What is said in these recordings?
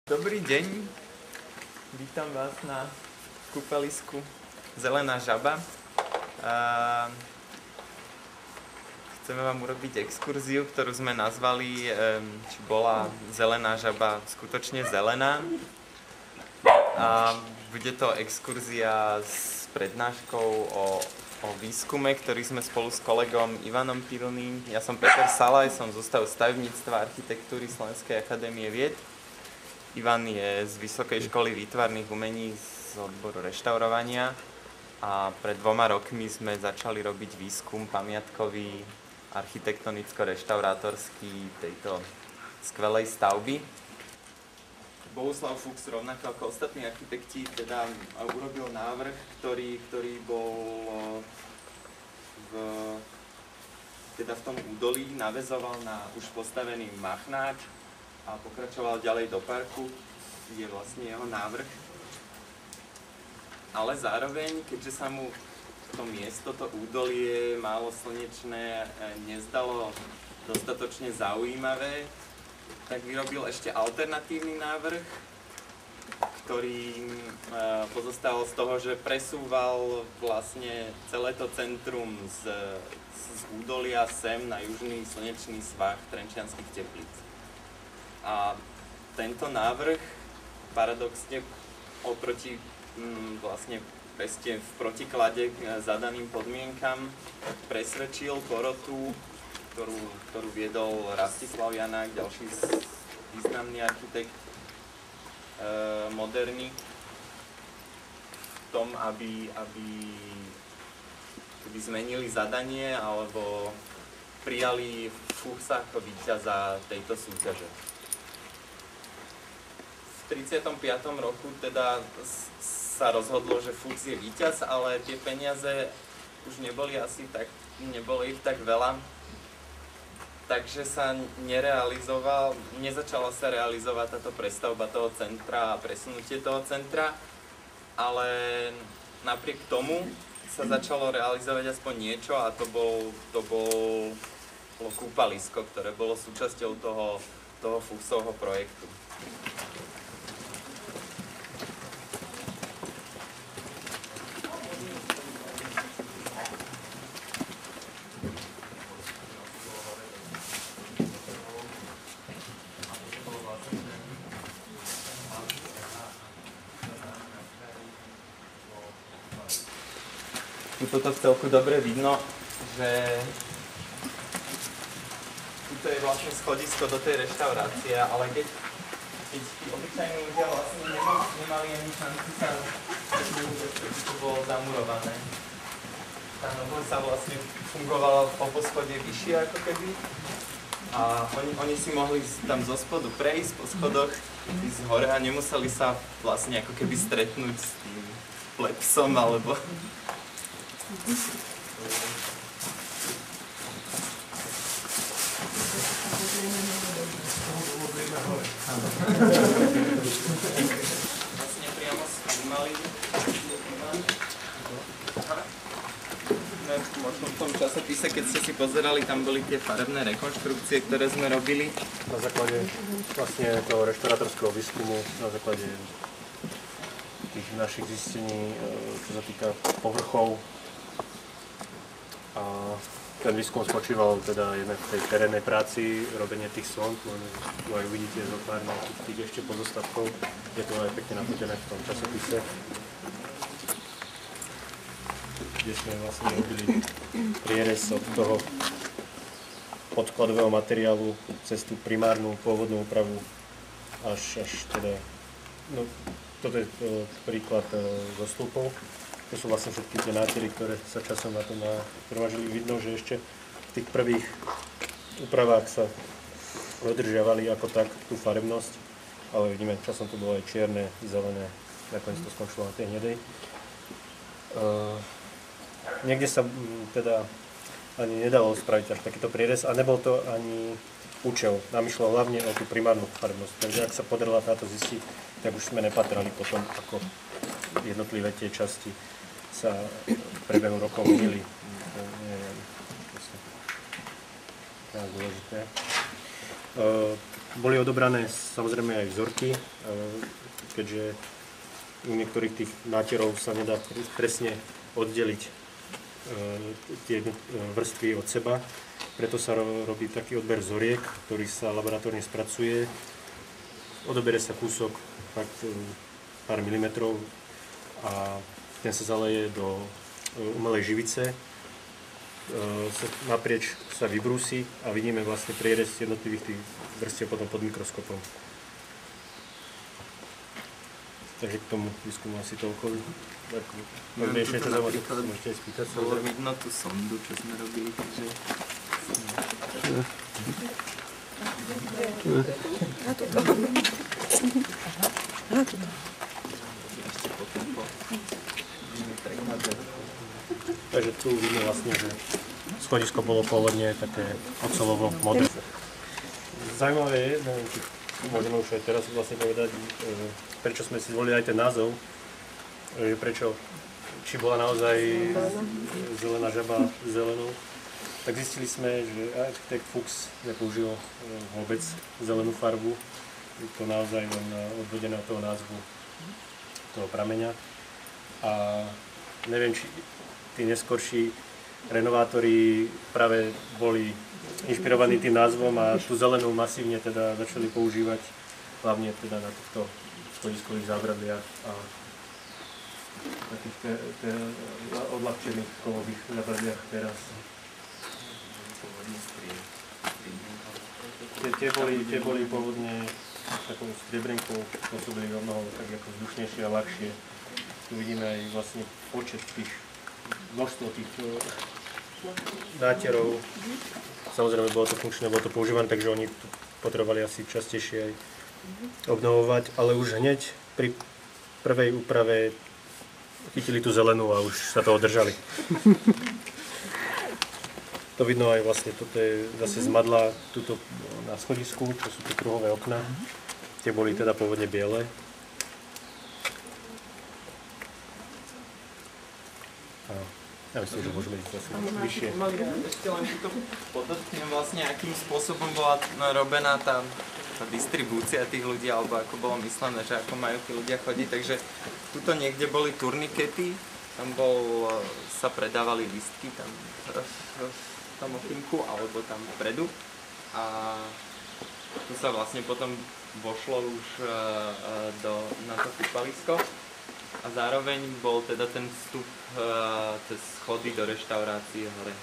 Dobrý deň, vítam vás na kúpalisku Zelená žaba. Chceme vám urobiť exkurziu, ktorú sme nazvali, či bola Zelená žaba skutočne zelená. Bude to exkurzia s prednáškou o výskume, ktorý sme spolu s kolegom Ivanom Pilným. Ja som Peter Salaj, som z Ústavu stavebníctva a architektúry Slovenskej akadémie vied. Ivan je z Vysokej školy výtvarných umení z odboru reštaurovania a pred 2 rokmi sme začali robiť výskum pamiatkový, architektonicko-reštaurátorský tejto skvelej stavby. Bohuslav Fuchs, rovnako ako ostatní architekti, teda urobil návrh, ktorý bol v tom údolí, naväzoval na už postavený machnáč a pokračoval ďalej do parku, je vlastne jeho návrh. Ale zároveň, keďže sa mu to miesto, to údolie málo slnečné nezdalo dostatočne zaujímavé, tak vyrobil ešte alternatívny návrh, ktorý pozostal z toho, že presúval vlastne celé to centrum z údolia sem na južný slnečný svah Trenčianskych Teplíc. A tento návrh paradoxne oproti vlastne v protiklade k zadaným podmienkam presvedčil porotu, ktorú viedol Rastislav Janák, ďalší významný architekt moderný, v tom, aby zmenili zadanie alebo prijali Fuchsa ako víťaza tejto súťaže. V 35. roku teda sa rozhodlo, že Fuchs je víťaz, ale tie peniaze už nebolo ich tak veľa, takže sa nezačala sa realizovať táto prestavba toho centra a presunutie toho centra, ale napriek tomu sa začalo realizovať aspoň niečo a to bolo kúpalisko, ktoré bolo súčasťou toho Fuchsovho projektu. Toto v celku dobre vidno, že tuto je vlastne schodisko do tej reštaurácie, ale keď tí obyčajní ľudia vlastne nemali ani šanci sa to bolo zamurované. Tá novoľ sa vlastne fungovala po poschodie vyššie ako keby a oni si mohli tam zo spodu prejsť po schodoch, ísť hore a nemuseli sa vlastne ako keby stretnúť s tým plebsom alebo vlastne priamo skúmali. Možno v tom časopise, keď ste si pozerali, tam boli tie farebné rekonštrukcie, ktoré sme robili. Na základe vlastne toho reštaurátorského výskumu, na základe tých našich zistení, čo sa týka povrchov. A ten výskum spočíval teda jednak v tej terénnej práci, robenie tých sond, tu aj uvidíte zo pár tých ešte pozostavkov, je to aj pekne nafotené v tom časopise, kde sme vlastne robili prierez od toho podkladového materiálu cez tú primárnu pôvodnú úpravu až teda, no toto je príklad zo slupov. To sú vlastne všetky tie nátery, ktoré sa časom na to nahromaždili. Vidno, že ešte v tých prvých úpravách sa dodržiavali ako tak tú farebnosť, ale vidíme, časom to bolo aj čierne, zelené, nakoniec to skončilo na tej hnedej. Niekde sa teda ani nedalo spraviť až takýto prierez a nebol to ani účel. Nám išlo hlavne o tú primárnu farebnosť, takže ak sa podarila táto zistiť, tak už sme nepatrali potom, ako jednotlivé tie časti sa v priebehu rokov menili. To nie je dôležité. Boli odobrané samozrejme aj vzorky, keďže u niektorých tých nátierov sa nedá presne oddeliť tie vrstvy od seba. Preto sa robí taký odber vzoriek, ktorý sa laboratórne spracuje. Odoberie sa kúsok fakt pár milimetrov a ten sa zaleje do umelej živice. Naprieč sa vybrúsi a vidíme vlastne prierez jednotlivých tých vrstiev potom pod mikroskopom. Takže k tomu výskumu asi toľko. Neviem, ešte čo zaujímavé, môžete aj spýtať. Bolo vidno tú sondu, čo sme robili, takže... Takže tu vidíme vlastne, že schodisko bolo pôvodne také oceľovo modré. Zaujímavé je, neviem, či môžeme už aj teraz vlastne povedať, prečo sme si zvolili aj ten názov, že prečo, či bola naozaj zelená žaba zelenou. Tak zistili sme, že architekt Fuchs nepoužil vôbec zelenú farbu. Je to naozaj len odvodené od toho názvu toho prameňa. A neviem, či tí neskorší renovátori práve boli inšpirovaní tým názvom a tú zelenú masívne teda začali používať hlavne teda na týchto schodiskových zábradliach a takých odľahčených kovových zábradliach teraz. Tie boli pôvodne takou striebrenkou, pôsobili o mnoho tak ako vzdušnejšie a ľahšie. Tu vidíme aj vlastne počet tých množstvo tých nátierov. Samozrejme bolo to funkčné, bolo to používané, takže oni potrebovali asi častejšie aj obnovovať, ale už hneď pri prvej úprave chytili tú zelenú a už sa toho držali. To vidno aj vlastne, toto je zase zmadla tuto na schodisku, čo sú tu kruhové okná. Tie boli teda pôvodne biele. Ja myslím, že môžeme ísť asi vyššie. Ešte len to podotknem vlastne, akým spôsobom bola robená tá distribúcia tých ľudí, alebo ako bolo myslené, že ako majú tí ľudia chodiť. Takže tuto niekde boli turnikety, tam sa predávali listky tam v tom okinku, alebo tam vpredu. A tu sa vlastne potom vošlo už na to kúpalisko. A zároveň bol teda ten vstup cez schody do reštaurácie hore.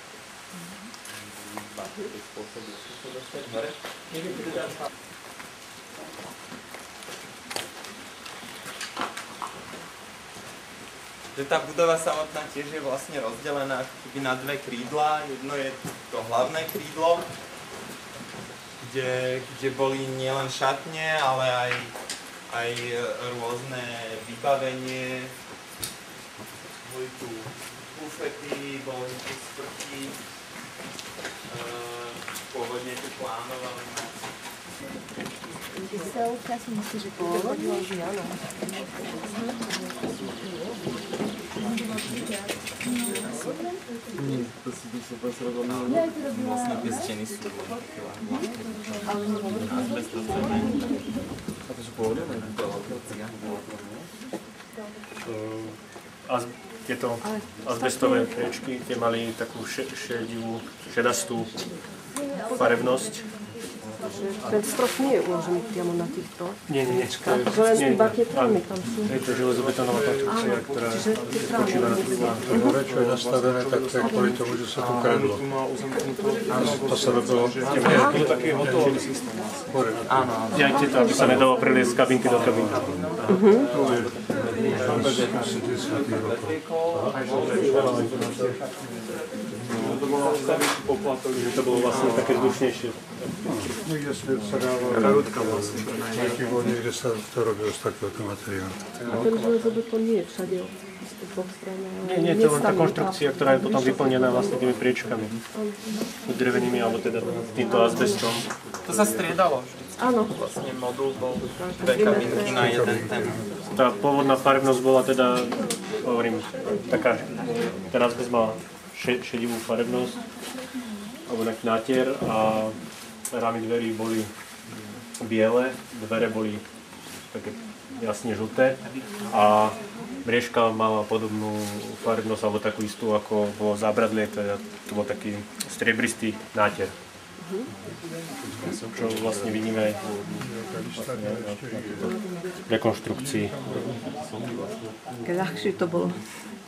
Že tá budova samotná tiež je vlastne rozdelená na dve krídla. Jedno je to hlavné krídlo, kde boli nielen šatne, ale aj rôzne vybavenie, boli tu bufety, boli tu sprchy, pôvodne tu plánovali. Ja si myslím, že to chodilo, že áno. To si by sa posledol na vlastne tie steny sú také azbestové. A to sú pôvodne? Tieto azbestové priečky, tie mali takú šedastú farebnosť. Ten strop nie je uložený priamo na týchto. Nie. Takže len iba tie trámy tam sú. Je to železobetónová konštrukcia, ktorá spočíva na tým. Hore, čo je nastavené, tak to je kvôli tomu, že sa tu kradlo. To sa robilo To je taký hotový systém. Áno. Ja tieto, aby sa nedalo preliesť z kabinky do kabinky. To bolo vlastne také vzdušnejšie. Niekde sa dávalo, niekde sa to robilo z takéhoto materiálu. A ten železobetón nie je všade z dvoch strán. Nie, to je len tá konštrukcia, ktorá je potom vyplnená vlastne tými priečkami. Drevenými, alebo teda týmto azbestom. To sa striedalo vždycky. Áno. Vlastne modul bol dve kabinky na jeden ten. Tá pôvodná farebnosť bola teda, hovorím, taká, ten azbest mal šedivú farebnosť, alebo nejaký nátier a rámy dverí boli biele, dvere boli také jasne žlté a mriežka mala podobnú farebnosť alebo takú istú ako vo zábradlie, teda to bol taký striebristý náter. Čo vlastne vidíme aj vlastne v rekonštrukcii. Ľahšie to bolo.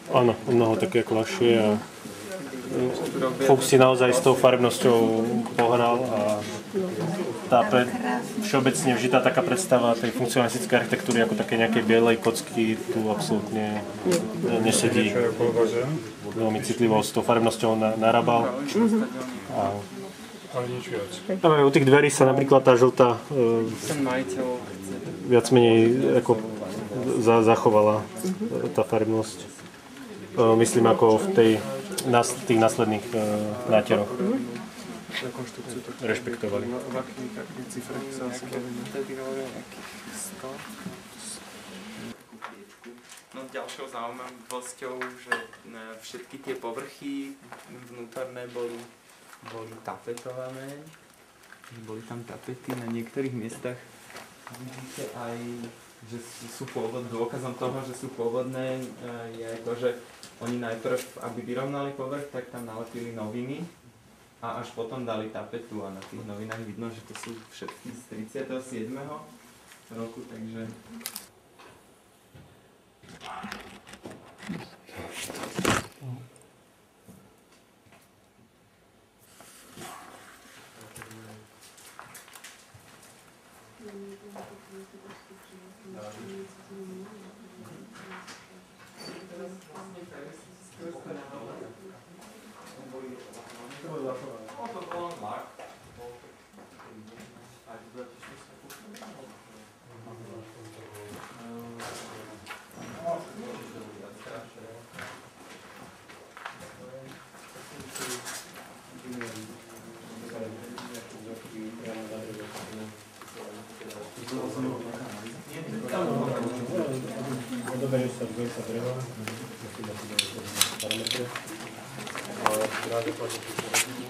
Áno, mnoho také ako ľahšie a Fuchs si naozaj s tou farebnosťou pohnal a tá všeobecne vžitá taká predstava tej funkcionalistickej architektúry ako také nejakej bielej kocky tu absolútne nesedí. Veľmi citlivo s tou farebnosťou narábal. Ale nič viac. U tých dverí sa napríklad tá žltá viac menej ako zachovala tá farebnosť. Myslím ako v tých následných náteroch. Rešpektovali. No ďalšou zaujímavosťou, že všetky tie povrchy vnútorné boli tapetované. Boli tam tapety na niektorých miestach. Vidíte aj, že sú dôkazom toho, že sú pôvodné, je aj to, že oni najprv, aby vyrovnali povrch, tak tam nalepili noviny a až potom dali tapetu a na tých novinách vidno, že to sú všetky z 37. roku, takže... Podobajú sa vzorca dreva, musí mať parametre. A rád dopadne tú poradinu.